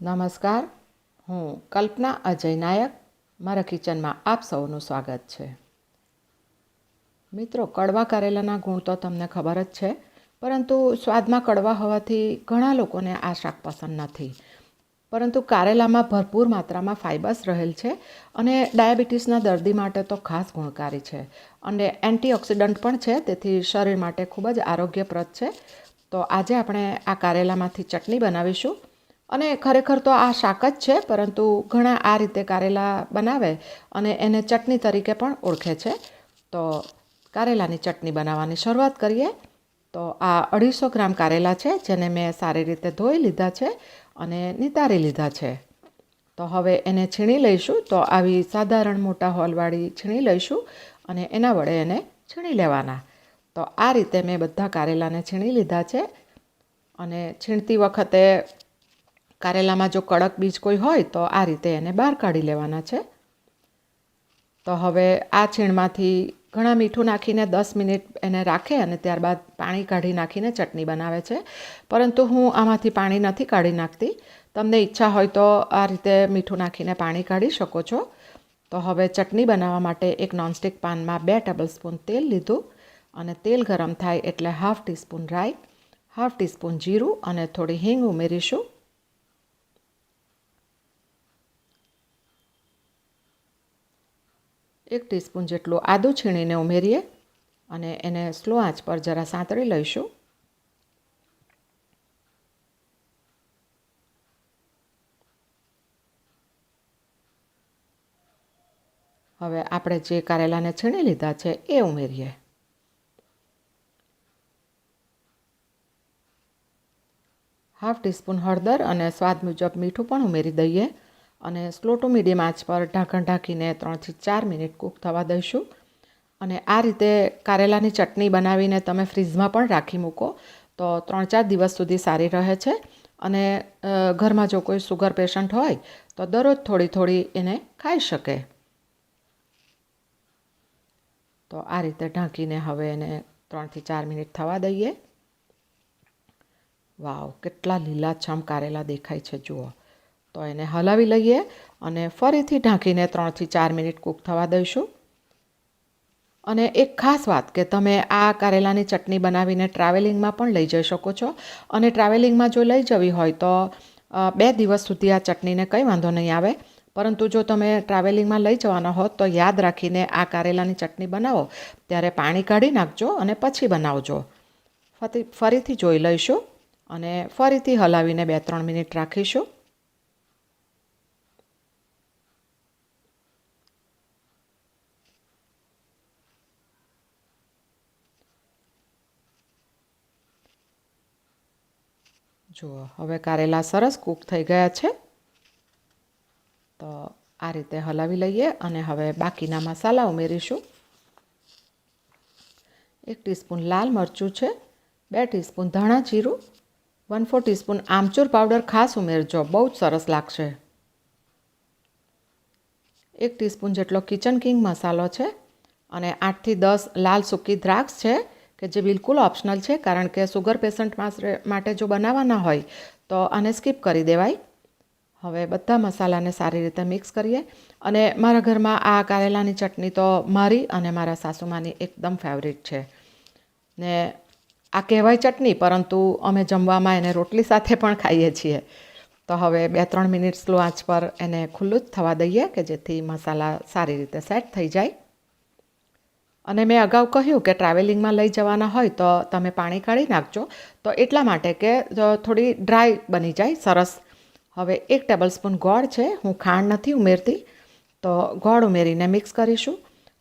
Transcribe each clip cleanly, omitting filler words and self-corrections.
નમસ્કાર, હું કલ્પના અજય નાયક. મારા કિચનમાં આપ સૌનું સ્વાગત છે. મિત્રો, કડવા કારેલાના ગુણ તો તમને ખબર જ છે, પરંતુ સ્વાદમાં કડવા હોવાથી ઘણા લોકોને આ શાક પસંદ નથી. પરંતુ કારેલામાં ભરપૂર માત્રામાં ફાઇબર્સ રહેલ છે અને ડાયાબિટીસના દર્દી માટે તો ખાસ ગુણકારી છે અને એન્ટીઓક્સિડન્ટ પણ છે, તેથી શરીર માટે ખૂબ જ આરોગ્યપ્રદ છે. તો આજે આપણે આ કારેલામાંથી ચટણી બનાવીશું. અને ખરેખર તો આ શાક જ છે, પરંતુ ઘણા આ રીતે કારેલા બનાવે અને એને ચટણી તરીકે પણ ઓળખે છે. તો કારેલાની ચટણી બનાવવાની શરૂઆત કરીએ. તો આ 250 ગ્રામ કારેલા છે, જેને મેં સારી રીતે ધોઈ લીધા છે અને નિતારી લીધા છે. તો હવે એને છીણી લઈશું. તો આવી સાધારણ મોટા હોલવાળી છીણી લઈશું અને એના વડે એને છીણી લેવાના. તો આ રીતે મેં બધા કારેલાને છીણી લીધા છે. અને છીણતી વખતે કારેલામાં જો કડક બીજ કોઈ હોય તો આ રીતે એને બહાર કાઢી લેવાના છે. તો હવે આ છીણમાંથી ઘણા મીઠું નાખીને 10 મિનિટ એને રાખે અને ત્યારબાદ પાણી કાઢી નાખીને ચટણી બનાવે છે. પરંતુ હું આમાંથી પાણી નથી કાઢી નાખતી. તમને ઈચ્છા હોય તો આ રીતે મીઠું નાખીને પાણી કાઢી શકો છો. તો હવે ચટણી બનાવવા માટે એક નોનસ્ટિક પાનમાં 2 ટેબલસ્પૂન તેલ લીધું અને તેલ ગરમ થાય એટલે 1/2 ટીસ્પૂન રાઈ, 1/2 ટીસ્પૂન જીરું અને થોડી હિંગ ઉમેરીશું. 1 ટીસ્પૂન જેટલું આદું છીણીને ઉમેરીએ અને એને સ્લો આંચ પર જરા સાંતળી લઈશું. હવે આપણે જે કારેલાને છીણી લીધા છે એ ઉમેરીએ. હાફ ટીસ્પૂન હળદર અને સ્વાદ મુજબ મીઠું પણ ઉમેરી દઈએ અને સ્લો ટુ મીડિયમ આંચ પર ઢાંકણ ઢાંકીને 3 થી 4 મિનિટ કૂક થવા દઈશું. અને આ રીતે કારેલાની ચટણી બનાવીને તમે ફ્રીઝમાં પણ રાખી મૂકો તો 3-4 દિવસ સુધી સારી રહે છે. અને ઘરમાં જો કોઈ સુગર પેશન્ટ હોય તો દરરોજ થોડી થોડી એને ખાઈ શકે. તો આ રીતે ઢાંકીને હવે એને 3 થી 4 મિનિટ થવા દઈએ. વાવ, કેટલા લીલાછમ કારેલા દેખાય છે, જુઓ. તો એને હલાવી લઈએ અને ફરીથી ઢાંકીને 3 થી 4 મિનિટ કૂક થવા દઈશું. અને એક ખાસ વાત કે તમે આ કારેલાની ચટણી બનાવીને ટ્રાવેલિંગમાં પણ લઈ જઈ શકો છો. અને ટ્રાવેલિંગમાં જો લઈ જવી હોય તો 2 દિવસ સુધી આ ચટણીને કંઈ વાંધો નહીં આવે. પરંતુ જો તમે ટ્રાવેલિંગમાં લઈ જવાના હો તો યાદ રાખીને આ કારેલાની ચટણી બનાવો ત્યારે પાણી કાઢી નાખજો અને પછી બનાવજો. ફરીથી જોઈ લઈશું અને ફરીથી હલાવીને 2-3 મિનિટ રાખીશું. જુઓ, હવે કારેલા સરસ કૂક થઈ ગયા છે. તો આ રીતે હલાવી લઈએ અને હવે બાકીના મસાલા ઉમેરીશું. 1 ટીસ્પૂન લાલ મરચું છે, 2 ટીસ્પૂન ધાણા જીરું, 1/4 ટીસ્પૂન આમચૂર પાવડર ખાસ ઉમેરજો, બહુ જ સરસ લાગશે. 1 ટીસ્પૂન જેટલો કિચન કિંગ મસાલો છે અને 8 થી 10 લાલ સૂકી દ્રાક્ષ છે, કે જે બિલકુલ ઓપ્શનલ છે, કારણ કે સુગર પેશન્ટ માટે જો બનાવવાના હોય તો આને સ્કીપ કરી દેવાય. હવે બધા મસાલાને સારી રીતે મિક્સ કરીએ. અને મારા ઘરમાં આ કારેલાની ચટણી તો મારી અને મારા સાસુમાની એકદમ ફેવરિટ છે. ને આ કહેવાય ચટણી, પરંતુ અમે જમવામાં એને રોટલી સાથે પણ ખાઈએ છીએ. તો હવે 2-3 મિનિટ સ્લો આંચ પર એને ખુલ્લું જ થવા દઈએ કે જેથી મસાલા સારી રીતે સેટ થઈ જાય. અને મેં અગાઉ કહ્યું કે ટ્રાવેલિંગમાં લઈ જવાના હોય તો તમે પાણી કાઢી નાખજો, તો એટલા માટે કે થોડી ડ્રાય બની જાય સરસ. હવે 1 ટેબલસ્પૂન ગોળ છે, હું ખાંડ નથી ઉમેરતી. તો ગોળ ઉમેરીને મિક્સ કરીશું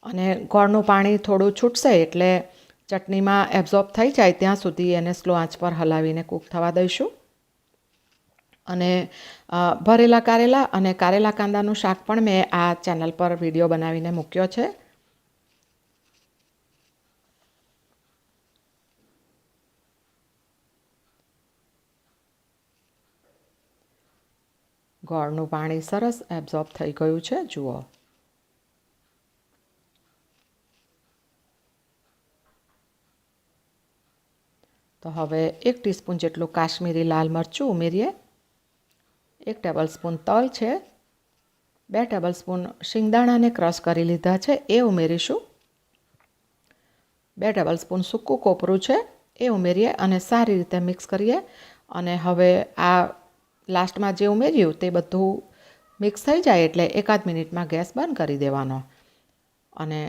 અને ગોળનું પાણી થોડું છૂટશે એટલે ચટણીમાં એબ્ઝોર્બ થઈ જાય ત્યાં સુધી એને સ્લો આંચ પર હલાવીને કૂક થવા દઈશું. અને ભરેલા કારેલા અને કારેલા કાંદાનું શાક પણ મેં આ ચેનલ પર વિડીયો બનાવીને મૂક્યો છે. ગોળનું પાણી સરસ એબ્ઝોર્બ થઈ ગયું છે, જુઓ. તો હવે 1 ટીસ્પૂન જેટલું કાશ્મીરી લાલ મરચું ઉમેરીએ, 1 ટેબલસ્પૂન તલ છે, 2 ટેબલસ્પૂન શિંગદાણાને ક્રશ કરી લીધા છે એ ઉમેરીશું, 2 ટેબલસ્પૂન સૂકું કોપરું છે એ ઉમેરીએ અને સારી રીતે મિક્સ કરીએ. અને હવે આ લાસ્ટમાં જે ઉમેર્યું તે બધું મિક્સ થઈ જાય એટલે 1 મિનિટમાં ગેસ બંધ કરી દેવાનો. અને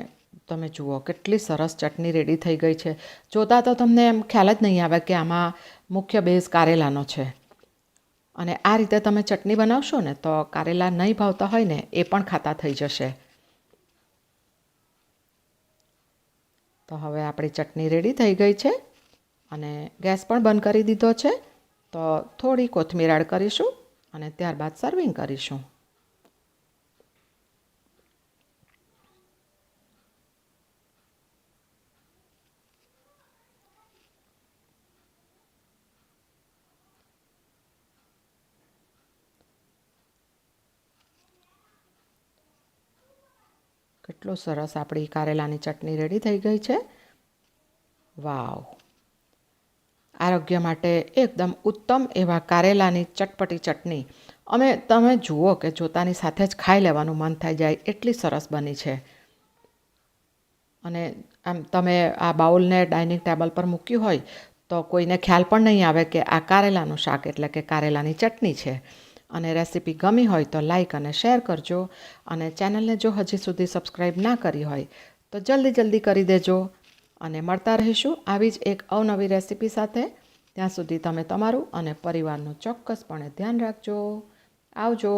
તમે જુઓ કેટલી સરસ ચટણી રેડી થઈ ગઈ છે. જોતાં તો તમને એમ ખ્યાલ જ નહીં આવે કે આમાં મુખ્ય બેઝ કારેલાનો છે. અને આ રીતે તમે ચટણી બનાવશો ને તો કારેલા નહીં ભાવતા હોય ને એ પણ ખાતા થઈ જશે. તો હવે આપણી ચટણી રેડી થઈ ગઈ છે અને ગેસ પણ બંધ કરી દીધો છે. તો થોડી કોથમીર એડ કરીશું અને ત્યારબાદ સર્વિંગ કરીશું. કેટલું સરસ આપણી કારેલાની ચટણી રેડી થઈ ગઈ છે. વાવ! આરોગ્ય માટે એકદમ ઉત્તમ એવા કારેલાની ચટપટી ચટણી અમે તમે જુઓ કે જોતાની સાથે જ ખાઈ લેવાનું મન થઈ જાય એટલી સરસ બની છે. અને આમ તમે આ બાઉલને ડાઇનિંગ ટેબલ પર મૂક્યું હોય તો કોઈને ખ્યાલ પણ નહીં આવે કે આ કારેલાનું શાક એટલે કે કારેલાની ચટણી છે. અને રેસીપી ગમી હોય તો લાઈક અને શેર કરજો. અને ચેનલને જો હજી સુધી સબસ્ક્રાઈબ ના કરી હોય તો જલ્દી કરી દેજો. અને મળતા રહીશું આવી જ એક અવનવી રેસીપી સાથે. ત્યાં સુધી તમે તમારું અને પરિવારનું ચોક્કસપણે ધ્યાન રાખજો. આવજો.